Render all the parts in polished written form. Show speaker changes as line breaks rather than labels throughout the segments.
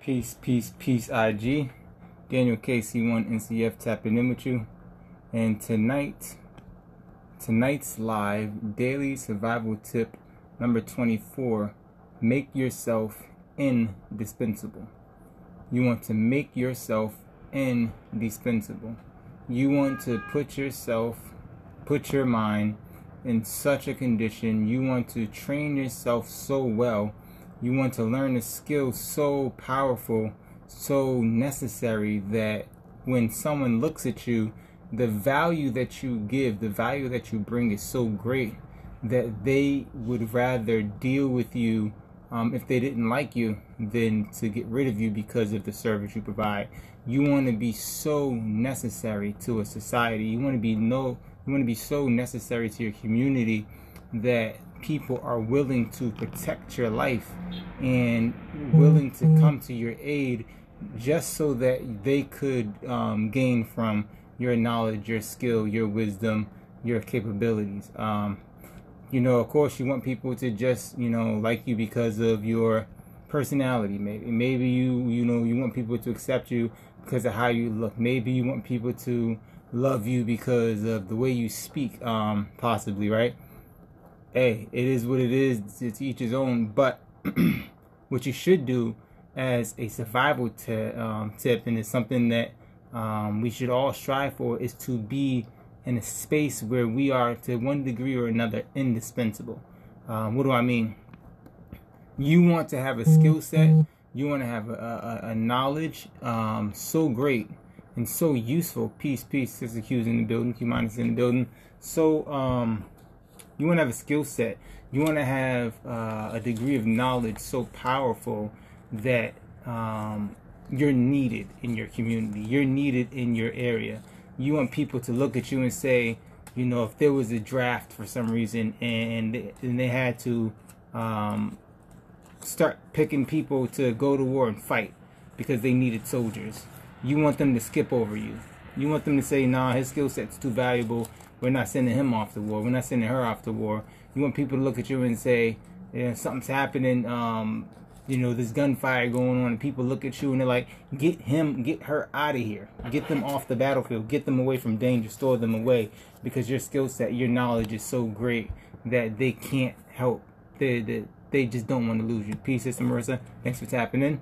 Peace, peace, peace, IG. Daniel KC1 NCF tapping in with you. And tonight's live daily survival tip number 24, make yourself indispensable. You want to make yourself indispensable. You want to put your mind in such a condition. You want to train yourself so well. You want to learn a skill so powerful, so necessary that when someone looks at you, the value that you give, the value that you bring is so great that they would rather deal with you if they didn't like you than to get rid of you because of the service you provide. You want to be so necessary to a society. You want to be so necessary to your community that people are willing to protect your life and willing to come to your aid just so that they could gain from your knowledge, your skill, your wisdom, your capabilities. Of course, you want people to just, like you because of your personality. Maybe you want people to accept you because of how you look. Maybe you want people to love you because of the way you speak, possibly, right? Hey, it is what it is. It's each his own. But what you should do as a survival tip, and it's something that we should all strive for, is to be in a space where we are, to one degree or another, indispensable. What do I mean? You want to have a skill set. You want to have a knowledge so great and so useful. Peace, Sister Q's in the building. Q minus in the building. So, you want to have a skill set. You want to have a degree of knowledge so powerful that you're needed in your community. You're needed in your area. You want people to look at you and say, if there was a draft for some reason and they had to start picking people to go to war and fight because they needed soldiers, you want them to skip over you. You want them to say, nah, his skill set's too valuable. We're not sending him off to war. We're not sending her off to war. You want people to look at you and say, something's happening. There's gunfire going on, and people look at you and they're like, get her out of here. Get them off the battlefield. Get them away from danger. Store them away, because your skill set, your knowledge is so great that they can't help. They just don't want to lose you. Peace, Sister Marissa. Thanks for tapping in.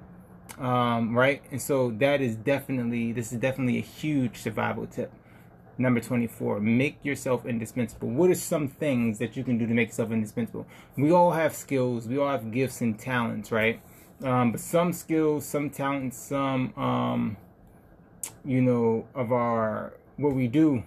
Right? And so this is definitely a huge survival tip. Number 24, make yourself indispensable. What are some things that you can do to make yourself indispensable? We all have skills. We all have gifts and talents, right? But some skills, some talents, some, of what we do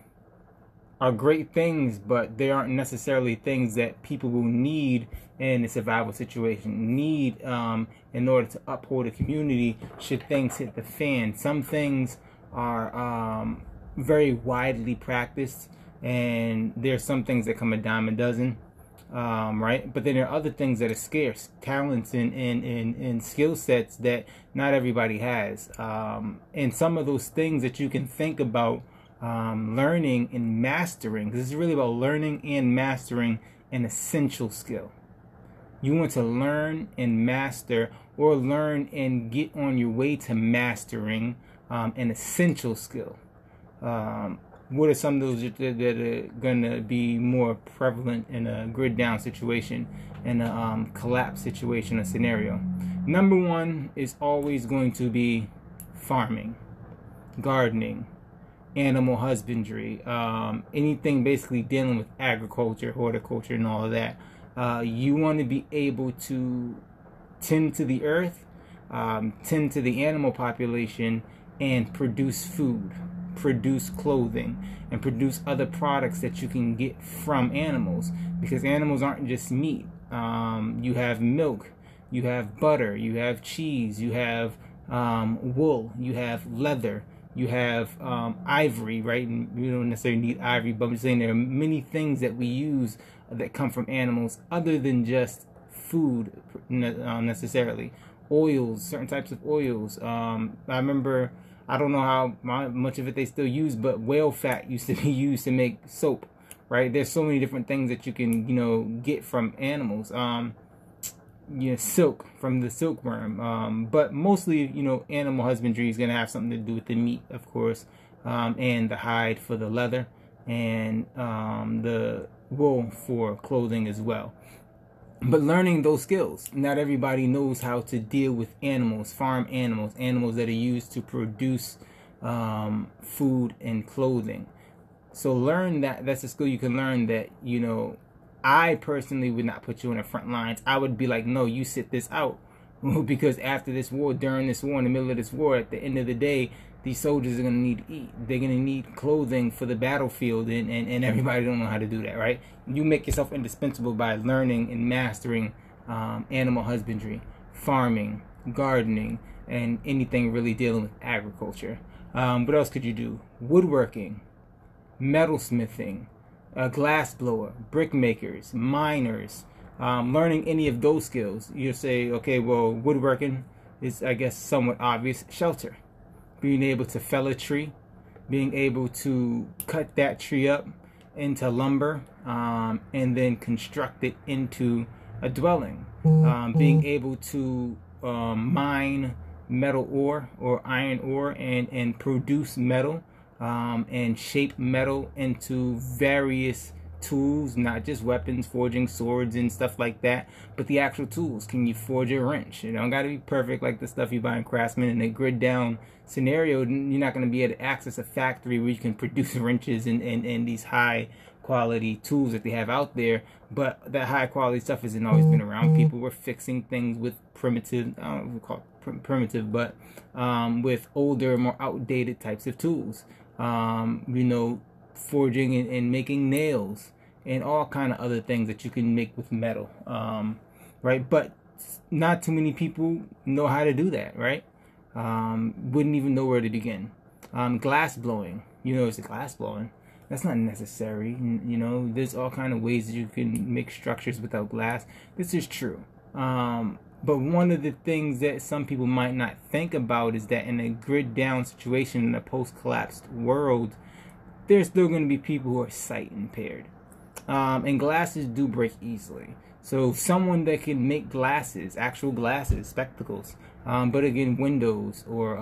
are great things, but they aren't necessarily things that people will need in a survival situation. Need in order to uphold a community should things hit the fan. Some things are very widely practiced, and there's some things that come a dime a dozen, right? But then there are other things that are scarce, talents and skill sets that not everybody has. And some of those things that you can think about learning and mastering, because it's really about learning and mastering an essential skill. You want to learn and master, or learn and get on your way to mastering an essential skill. What are some of those that are going to be more prevalent in a grid down situation, in a collapse situation or scenario? Number one is always going to be farming, gardening, animal husbandry, anything basically dealing with agriculture, horticulture, and all of that. You want to be able to tend to the earth, tend to the animal population, and produce food, produce clothing, and produce other products that you can get from animals, because animals aren't just meat. You have milk, you have butter, you have cheese, you have wool, you have leather, you have ivory, right? And you don't necessarily need ivory, but I'm just saying there are many things that we use that come from animals other than just food necessarily. Oils, certain types of oils. I remember, I don't know how much of it they still use, but whale fat used to be used to make soap, right? There's so many different things that you can, get from animals. silk from the silkworm. But mostly, animal husbandry is going to have something to do with the meat, of course, and the hide for the leather, and the wool for clothing as well. But learning those skills, not everybody knows how to deal with animals, farm animals, animals that are used to produce food and clothing. So learn that. That's a skill you can learn that, I personally would not put you in the front lines. I would be like, no, you sit this out. Because after this war, during this war, in the middle of this war, at the end of the day, these soldiers are going to need to eat. They're going to need clothing for the battlefield, and everybody don't know how to do that, right? You make yourself indispensable by learning and mastering animal husbandry, farming, gardening, and anything really dealing with agriculture. What else could you do? Woodworking, metalsmithing, glass blower, brick makers, miners. Learning any of those skills, you'll say, okay, well, woodworking is, I guess, somewhat obvious. Shelter, being able to fell a tree, being able to cut that tree up into lumber, and then construct it into a dwelling. Being able to mine metal ore or iron ore and produce metal, and shape metal into various tools, not just weapons, forging swords and stuff like that, but the actual tools. Can you forge a wrench? It don't got to be perfect like the stuff you buy in Craftsman. In a grid down scenario, you're not going to be able to access a factory where you can produce wrenches and these high quality tools that they have out there. But that high quality stuff hasn't always been around. People were fixing things with primitive, I don't know if we call it primitive, but with older, more outdated types of tools. Forging and making nails and all kind of other things that you can make with metal, right? But not too many people know how to do that, right? Wouldn't even know where to begin. Glass blowing, it's a glass blowing. That's not necessary. There's all kind of ways that you can make structures without glass. This is true. But one of the things that some people might not think about is that in a grid down situation, in a post-collapsed world, there's still going to be people who are sight impaired. And glasses do break easily. So someone that can make glasses, actual glasses, spectacles, but again, windows or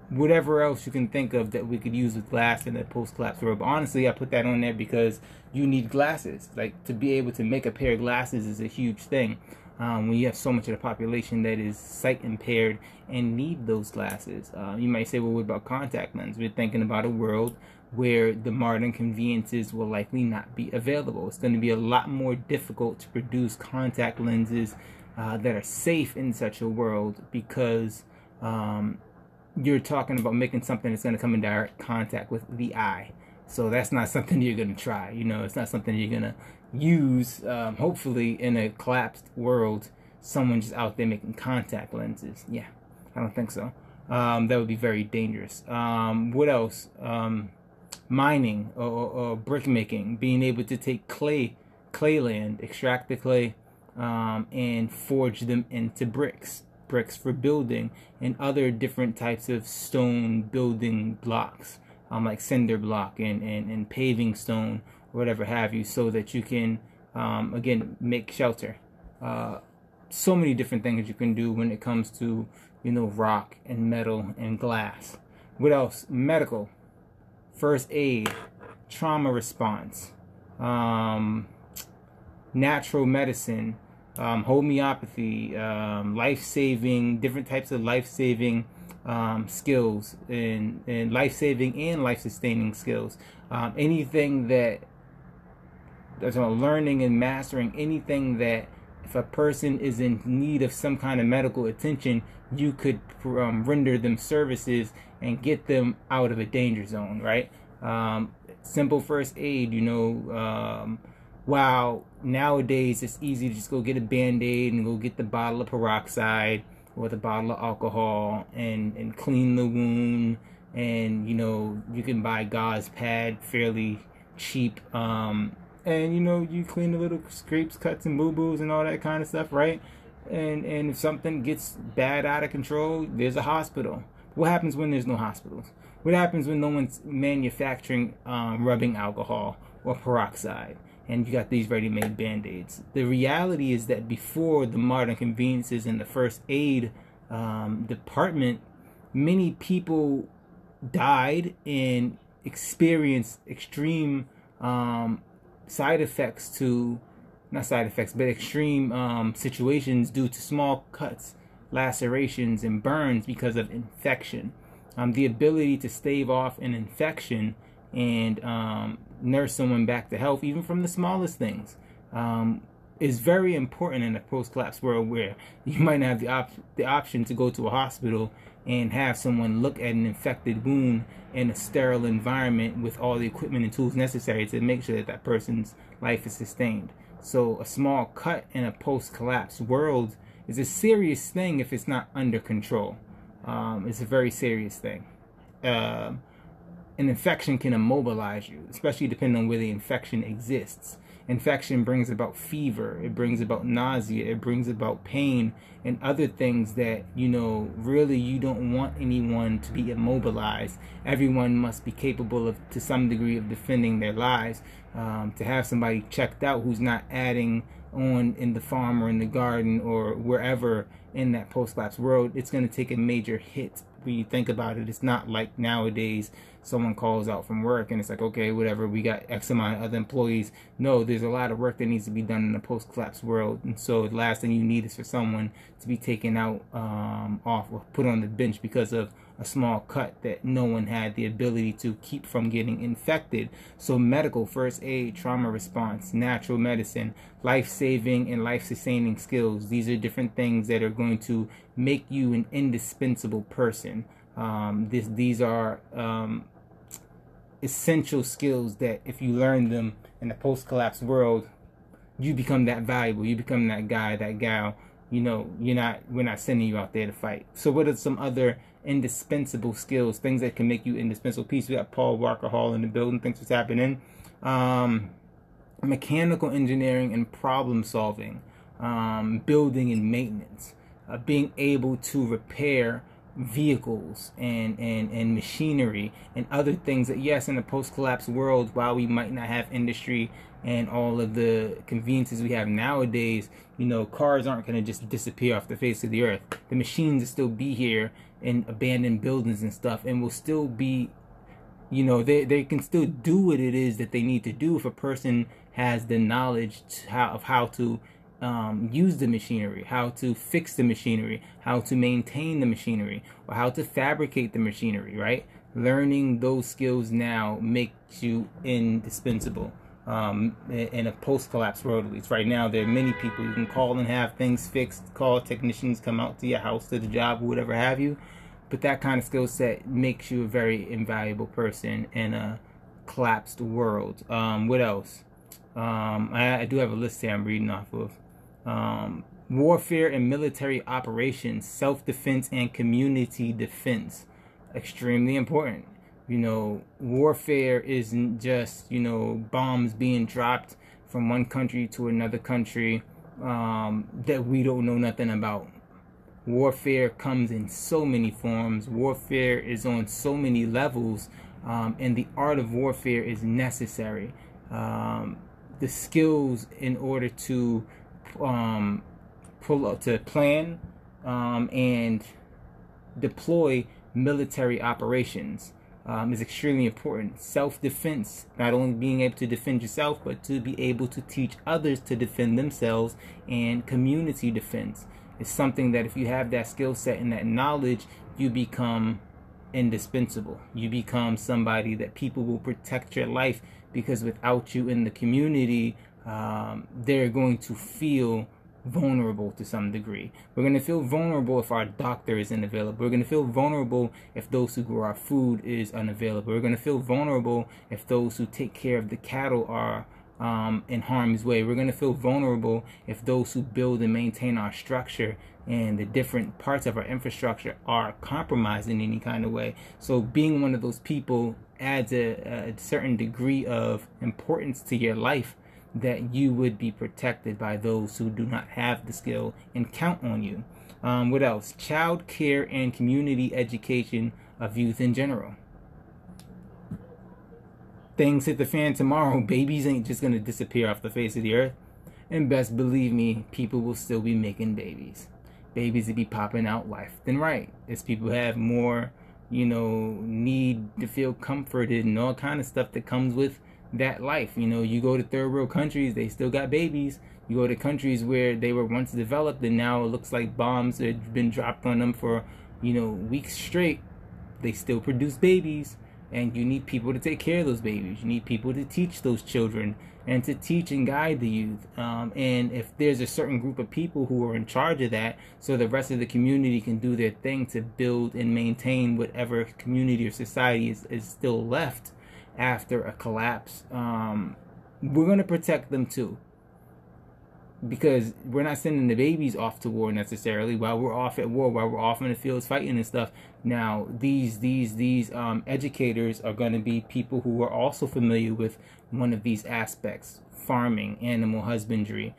whatever else you can think of that we could use with glass in a post-collapse world. But honestly, I put that on there because you need glasses. Like, to be able to make a pair of glasses is a huge thing. When you have so much of the population that is sight impaired and need those glasses. You might say, well, what about contact lenses? We're thinking about a world where the modern conveniences will likely not be available. It's going to be a lot more difficult to produce contact lenses that are safe in such a world, because you're talking about making something that's going to come in direct contact with the eye. So that's not something you're going to try. It's not something you're going to use. Hopefully in a collapsed world, someone just out there making contact lenses. Yeah, I don't think so. That would be very dangerous. What else? Mining or brick making, being able to take clay land, extract the clay, and forge them into bricks for building, and other different types of stone building blocks, like cinder block and paving stone or whatever have you, so that you can again make shelter. So many different things you can do when it comes to rock and metal and glass. What else? Medical, first aid, trauma response, natural medicine, homeopathy, life-saving, different types of life-saving skills, and life-saving and life-sustaining skills. Anything that's about learning and mastering, anything that if a person is in need of some kind of medical attention, you could render them services and get them out of a danger zone, right? Simple first aid, while nowadays it's easy to just go get a Band-Aid and go get the bottle of peroxide or the bottle of alcohol and clean the wound, and you can buy gauze pad fairly cheap, and you clean the little scrapes, cuts, and boo-boos and all that kind of stuff, right? And if something gets bad out of control, there's a hospital. What happens when there's no hospitals? What happens when no one's manufacturing rubbing alcohol or peroxide? and you got these ready-made band-aids. The reality is that before the modern conveniences in the first aid department, many people died and experienced extreme side effects to, not side effects, but extreme situations due to small cuts, lacerations, and burns because of infection. The ability to stave off an infection and nurse someone back to health, even from the smallest things, is very important in a post-collapse world where you might not have the option to go to a hospital and have someone look at an infected wound in a sterile environment with all the equipment and tools necessary to make sure that that person's life is sustained. So a small cut in a post-collapse world is a serious thing if it's not under control. It's a very serious thing. An infection can immobilize you, especially depending on where the infection exists. Infection brings about fever, it brings about nausea, it brings about pain and other things that, you know, really you don't want anyone to be immobilized. Everyone must be capable of, to some degree, of defending their lives. To have somebody checked out who's not adding on in the farm or in the garden or wherever in that post-collapse world, it's going to take a major hit. When you think about it, it's not like nowadays someone calls out from work and it's like, okay, whatever, we got X amount of other employees. No, there's a lot of work that needs to be done in the post-collapse world, and so the last thing you need is for someone to be taken out off or put on the bench because of a small cut that no one had the ability to keep from getting infected. So medical, first aid, trauma response, natural medicine, life-saving and life-sustaining skills, these are different things that are going to make you an indispensable person. These are essential skills that if you learn them in the post-collapse world, you become that valuable, you become that guy, that gal. You know, we're not sending you out there to fight. So what are some other indispensable skills, things that can make you indispensable? Piece, we got Paul Walker Hall in the building. Thanks for tapping in. Mechanical engineering and problem solving, building and maintenance, being able to repair vehicles and machinery and other things that, yes, in a post-collapse world, while we might not have industry and all of the conveniences we have nowadays, you know, cars aren't going to just disappear off the face of the earth. The machines will still be here in abandoned buildings and stuff, and will still be, you know, they can still do what it is that they need to do if a person has the knowledge of how to use the machinery, how to fix the machinery, how to maintain the machinery, or how to fabricate the machinery, right? Learning those skills now makes you indispensable. In a post-collapse world, at least right now, there are many people you can call and have things fixed, call technicians come out to your house, to the job, whatever have you. But that kind of skill set makes you a very invaluable person in a collapsed world. What else? I do have a list here I'm reading off of. Warfare and military operations, self-defense and community defense. Extremely important. You know, warfare isn't just, you know, bombs being dropped from one country to another country that we don't know nothing about. Warfare comes in so many forms. Warfare is on so many levels, and the art of warfare is necessary. The skills in order to plan and deploy military operations is extremely important. Self-defense, not only being able to defend yourself, but to be able to teach others to defend themselves, and community defense is something that if you have that skill set and that knowledge, you become indispensable. You become somebody that people will protect your life, because without you in the community, they're going to feel vulnerable to some degree. We're going to feel vulnerable if our doctor isn't available. We're going to feel vulnerable if those who grow our food is unavailable. We're going to feel vulnerable if those who take care of the cattle are in harm's way. We're going to feel vulnerable if those who build and maintain our structure and the different parts of our infrastructure are compromised in any kind of way. So being one of those people adds a certain degree of importance to your life, that you would be protected by those who do not have the skill and count on you. What else? Child care and community education of youth in general. things hit the fan tomorrow, babies ain't just gonna disappear off the face of the earth. And best believe me, people will still be making babies. Babies will be popping out left and right as people have more, need to feel comforted and all kind of stuff that comes with that life. You go to third world countries, they still got babies. You go to countries where they were once developed and now it looks like bombs have been dropped on them for, weeks straight. They still produce babies, and you need people to take care of those babies. You need people to teach those children and to teach and guide the youth. And if there's a certain group of people who are in charge of that, so the rest of the community can do their thing to build and maintain whatever community or society is still left after a collapse, we're going to protect them too. Because we're not sending the babies off to war necessarily while we're off at war, while we're off in the fields fighting and stuff. Now, these educators are going to be people who are also familiar with one of these aspects: farming, animal husbandry,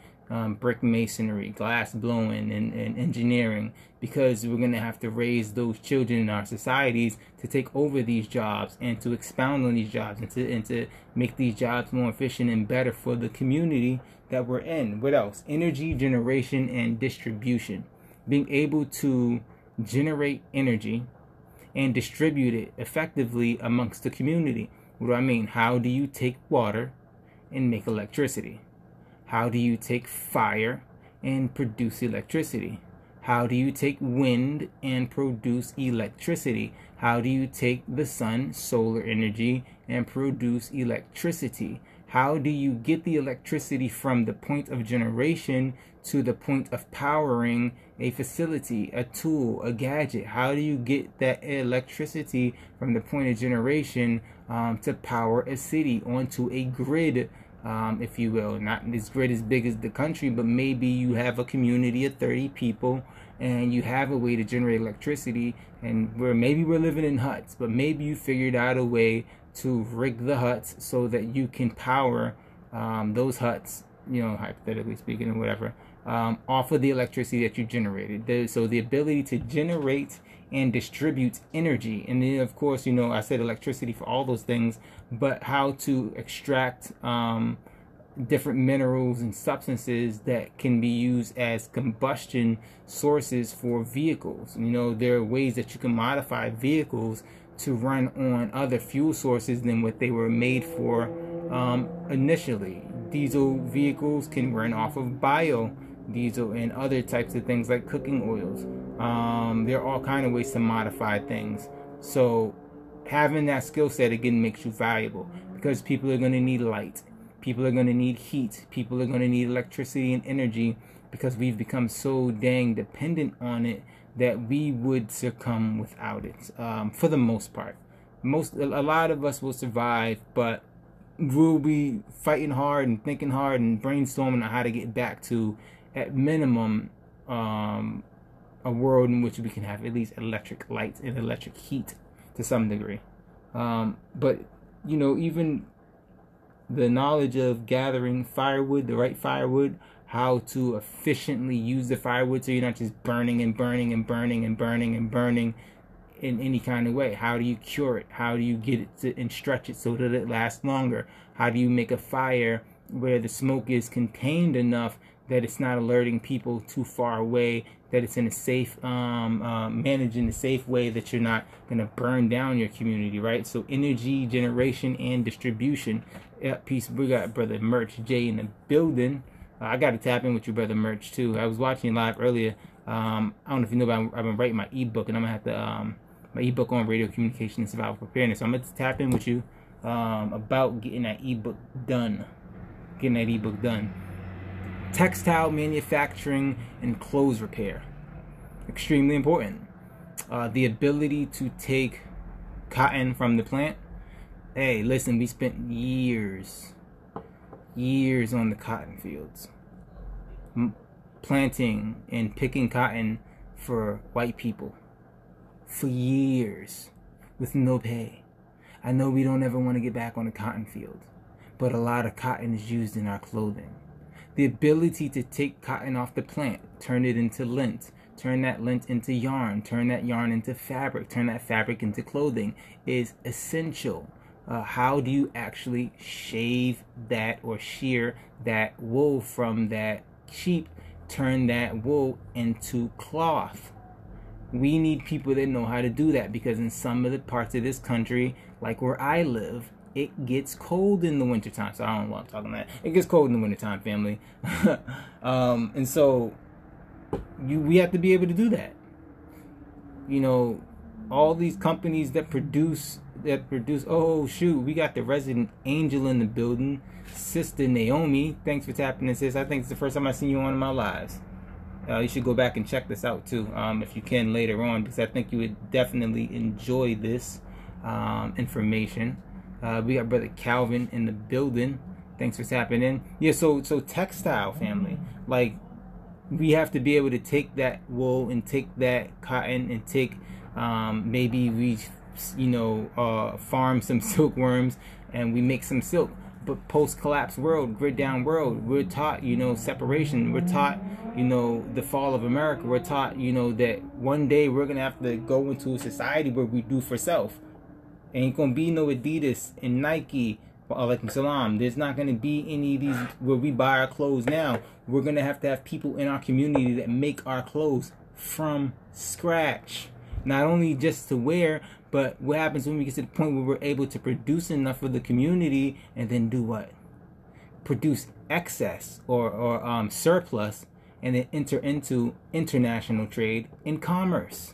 brick masonry, glass blowing, and engineering. Because we're going to have to raise those children in our societies to take over these jobs and to expound on these jobs and to make these jobs more efficient and better for the community that we're in. What else? Energy generation and distribution. Being able to generate energy and distribute it effectively amongst the community. What do I mean? How do you take water and make electricity? How do you take fire and produce electricity? How do you take wind and produce electricity? How do you take the sun, solar energy, and produce electricity? How do you get the electricity from the point of generation to the point of powering a facility, a tool, a gadget? How do you get that electricity from the point of generation to power a city onto a grid, if you will? Not this grid as big as the country, but maybe you have a community of 30 people and you have a way to generate electricity, and maybe we're living in huts, but maybe you figured out a way to rig the huts so that you can power those huts, hypothetically speaking or whatever, off of the electricity that you generated. So the ability to generate and distribute energy. And then, of course, I said electricity for all those things, but how to extract different minerals and substances that can be used as combustion sources for vehicles. There are ways that you can modify vehicles to run on other fuel sources than what they were made for initially. Diesel vehicles can run off of biodiesel and other types of things like cooking oils. There are all kinds of ways to modify things. So having that skill set again makes you valuable, because people are going to need light. People are going to need heat. People are going to need electricity and energy, because we've become so dang dependent on it that we would succumb without it, for the most part. A lot of us will survive, but we'll be fighting hard and thinking hard and brainstorming on how to get back to, at minimum, a world in which we can have at least electric light and electric heat to some degree. But, even the knowledge of gathering firewood, the right firewood, how to efficiently use the firewood so you're not just burning and burning and burning and burning and burning in any kind of way. How do you cure it? How do you get it to, and stretch it so that it lasts longer? How do you make a fire where the smoke is contained enough that it's not alerting people too far away, that it's in a safe, managed in a safe way, that you're not going to burn down your community, right? So energy generation and distribution. Peace. We got Brother Merch J in the building. I got to tap in with you, Brother Merch, too. I was watching live earlier. I don't know if you know, but I've been writing my ebook, and I'm going to have to, my ebook on radio communication and survival preparedness. So I'm going to tap in with you about getting that ebook done. Textile manufacturing and clothes repair. Extremely important. The ability to take cotton from the plant. Hey, listen, we spent years on the cotton fields, planting and picking cotton for white people for years with no pay. I know we don't ever want to get back on the cotton field, but a lot of cotton is used in our clothing. The ability to take cotton off the plant, turn it into lint, turn that lint into yarn, turn that yarn into fabric, turn that fabric into clothing is essential. how do you actually shave that or shear that wool from that sheep, turn that wool into cloth? We need people that know how to do that, because in some of the parts of this country, like where I live, it gets cold in the wintertime. So I don't know what I'm talking about. It gets cold in the wintertime, family. And so we have to be able to do that. You know, all these companies that produce, oh shoot, we got the resident angel in the building. Sister Naomi, thanks for tapping in, sis. I think it's the first time I've seen you on in my lives. You should go back and check this out too, if you can later on, because I think you would definitely enjoy this information. We got Brother Calvin in the building. Thanks for tapping in. Yeah, so textile, family. Like, we have to be able to take that wool and take that cotton and take maybe we, farm some silkworms and we make some silk. But post-collapse world, grid down world, we're taught, separation. We're taught, the fall of America. We're taught, that one day we're going to have to go into a society where we do for self. Ain't going to be no Adidas and Nike, alaikum salam. There's not going to be any of these where we buy our clothes now. We're going to have people in our community that make our clothes from scratch. Not only just to wear, but what happens when we get to the point where we're able to produce enough for the community and then do what? Produce excess or surplus, and then enter into international trade and commerce.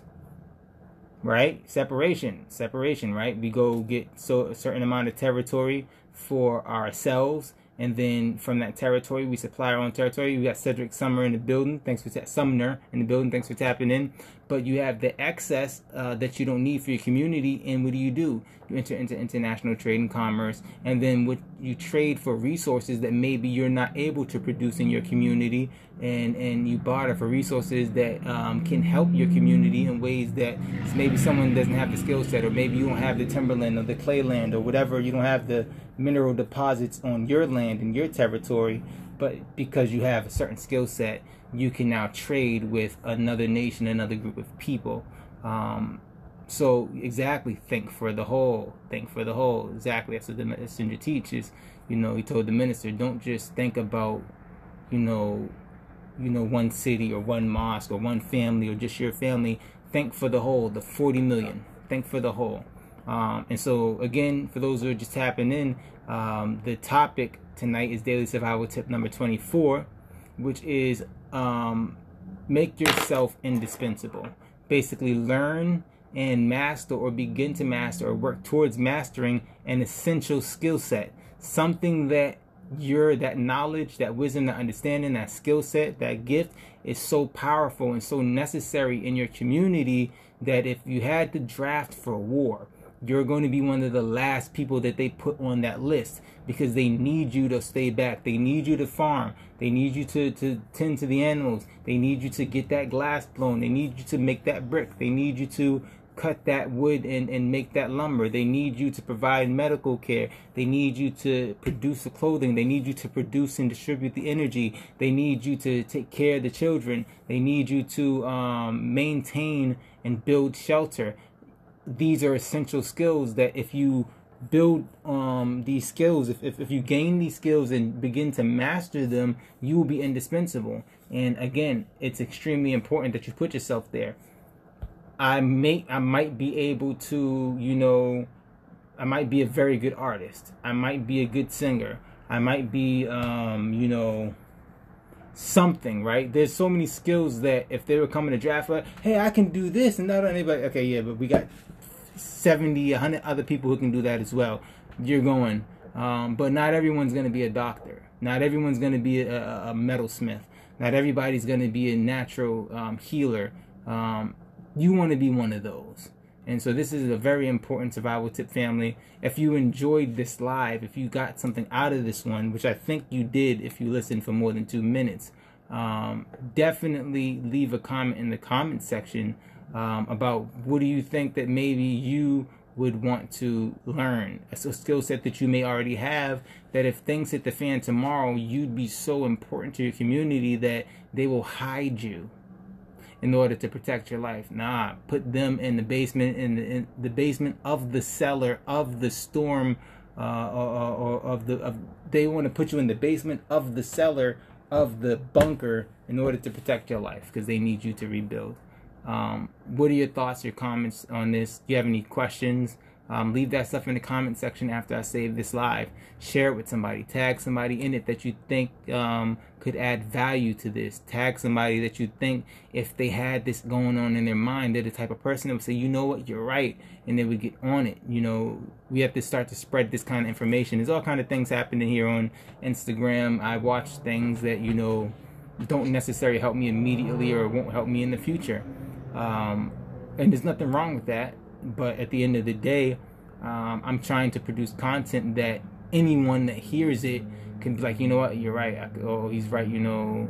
Right? Separation, right? We go get a certain amount of territory for ourselves, and then from that territory we supply our own territory. We got Cedric Sumner in the building. Thanks for Sumner in the building. Thanks for tapping in. But you have the excess that you don't need for your community, and what do? You enter into international trade and commerce, and then what you trade for resources that maybe you're not able to produce in your community, and you barter for resources that can help your community in ways that maybe someone doesn't have the skill set, or maybe you don't have the timberland or the clay land or whatever. You don't have the mineral deposits on your land and your territory, but because you have a certain skill set, you can now trade with another nation, another group of people. So exactly, think for the whole. Exactly, that's what the messenger teaches. He told the minister, don't just think about, one city or one mosque or one family or just your family. Think for the whole, the 40 million. Think for the whole. And so again, for those who are just tapping in, the topic tonight is Daily Survival Tip number 24, which is make yourself indispensable. Basically, learn and master, or begin to master, or work towards mastering an essential skill set. Something that that knowledge, that wisdom, that understanding, that skill set, that gift is so powerful and so necessary in your community that if you had to draft for war, you're going to be one of the last people that they put on that list, because they need you to stay back. They need you to farm. They need you to tend to the animals. They need you to get that glass blown. They need you to make that brick. They need you to cut that wood and make that lumber. They need you to provide medical care. They need you to produce the clothing. They need you to produce and distribute the energy. They need you to take care of the children. They need you to maintain and build shelter. These are essential skills that if you build these skills, if you gain these skills and begin to master them, you will be indispensable. And again, it's extremely important that you put yourself there. I might be able to, I might be a very good artist. I might be a good singer. I might be, something, right? There's so many skills that if they were coming to draft, like, hey, I can do this, and not anybody, okay, yeah, but we got 70, 100 other people who can do that as well. You're going, but not everyone's going to be a doctor. Not everyone's going to be a metalsmith. Not everybody's going to be a natural healer. You want to be one of those. And so this is a very important survival tip, family. If you enjoyed this live, if you got something out of this one, which I think you did if you listened for more than 2 minutes, definitely leave a comment in the comment section about what do you think that maybe you would want to learn. It's a skill set that you may already have, that if things hit the fan tomorrow, you'd be so important to your community that they will hide you. in order to protect your life. Nah, put them in the basement, in the basement of the cellar of the storm, they want to put you in the basement of the cellar of the bunker in order to protect your life, because they need you to rebuild. What are your thoughts, your comments on this? Do you have any questions? Leave that stuff in the comment section after I save this live. Share it with somebody. Tag somebody in it that you think could add value to this. Tag somebody that you think, if they had this going on in their mind, they're the type of person that would say, you know what, you're right, and they would get on it. You know, we have to start to spread this kind of information. There's all kind of things happening here on Instagram. I watch things that, you know, don't necessarily help me immediately or won't help me in the future. And there's nothing wrong with that. But at the end of the day, I'm trying to produce content that anyone that hears it can be like, you know what, you're right. Oh, he's right. You know,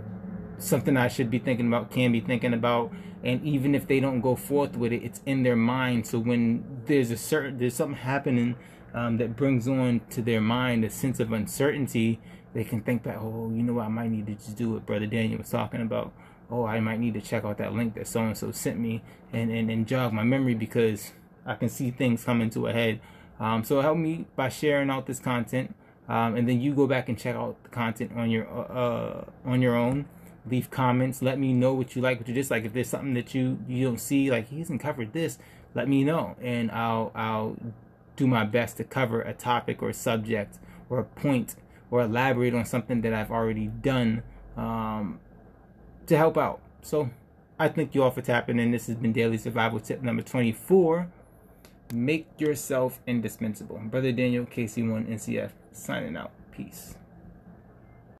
something I should be thinking about, can be thinking about. And even if they don't go forth with it, it's in their mind. So when there's something happening that brings on to their mind a sense of uncertainty, they can think back, oh, you know what, I might need to just do what Brother Daniel was talking about. Oh, I might need to check out that link that so-and-so sent me and jog my memory, because I can see things coming to a head. So help me by sharing out this content, and then you go back and check out the content on your own. Leave comments. Let me know what you like, what you dislike. If there's something that you don't see, like he hasn't covered this, let me know, and I'll do my best to cover a topic or a subject or a point, or elaborate on something that I've already done to help out. So I thank you all for tapping in. This has been Daily Survival Tip number 24. Make yourself indispensable. Brother Daniel, KC1 NCF, signing out. Peace.